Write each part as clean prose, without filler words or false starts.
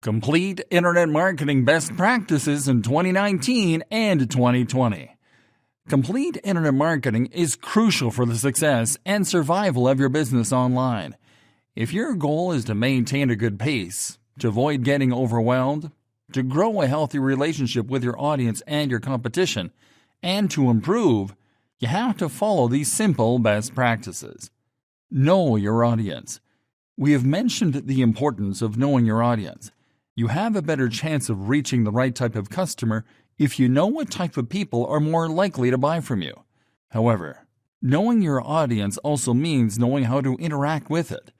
Complete Internet Marketing Best Practices in 2019 and 2020. Complete Internet marketing is crucial for the success and survival of your business online. If your goal is to maintain a good pace, to avoid getting overwhelmed, to grow a healthy relationship with your audience and your competition, and to improve, you have to follow these simple best practices. Know your audience. We have mentioned the importance of knowing your audience. You have a better chance of reaching the right type of customer if you know what type of people are more likely to buy from you. However, knowing your audience also means knowing how to interact with it.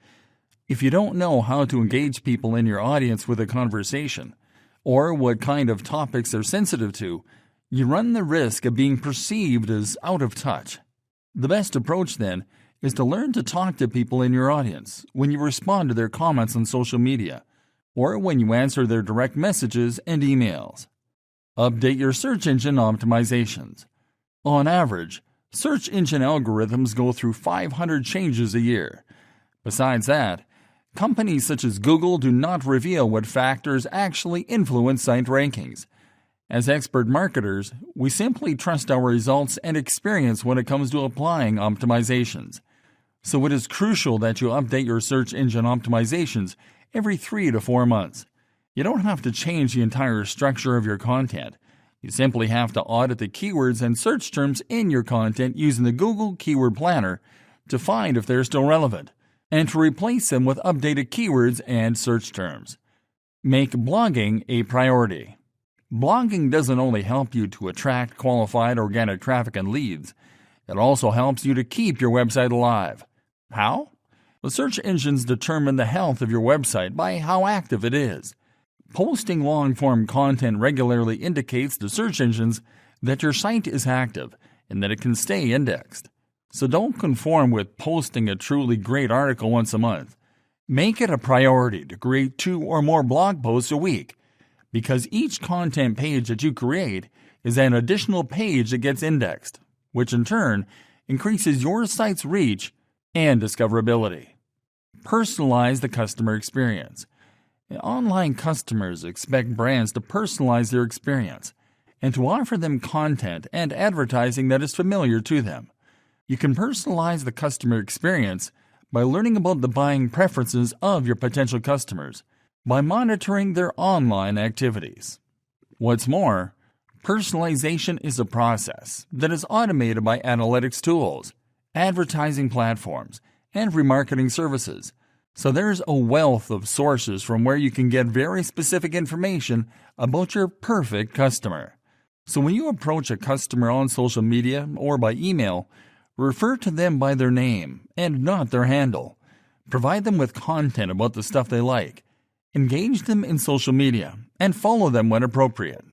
If you don't know how to engage people in your audience with a conversation, or what kind of topics they're sensitive to, you run the risk of being perceived as out of touch. The best approach, then, is to learn to talk to people in your audience when you respond to their comments on social media, or when you answer their direct messages and emails. Update your search engine optimizations. On average, search engine algorithms go through 500 changes a year. Besides that, companies such as Google do not reveal what factors actually influence site rankings. As expert marketers, we simply trust our results and experience when it comes to applying optimizations. So it is crucial that you update your search engine optimizations every 3 to 4 months. You don't have to change the entire structure of your content. You simply have to audit the keywords and search terms in your content using the Google Keyword Planner to find if they're still relevant, and to replace them with updated keywords and search terms. Make blogging a priority. Blogging doesn't only help you to attract qualified organic traffic and leads, it also helps you to keep your website alive. How? The search engines determine the health of your website by how active it is. Posting long-form content regularly indicates to search engines that your site is active and that it can stay indexed. So don't conform with posting a truly great article once a month. Make it a priority to create 2 or more blog posts a week, because each content page that you create is an additional page that gets indexed, which in turn increases your site's reach and discoverability. Personalize the customer experience. Online customers expect brands to personalize their experience and to offer them content and advertising that is familiar to them. You can personalize the customer experience by learning about the buying preferences of your potential customers, by monitoring their online activities. What's more, personalization is a process that is automated by analytics tools, advertising platforms, and remarketing services. So there's a wealth of sources from where you can get very specific information about your perfect customer. So when you approach a customer on social media or by email, refer to them by their name and not their handle. Provide them with content about the stuff they like. Engage them in social media and follow them when appropriate.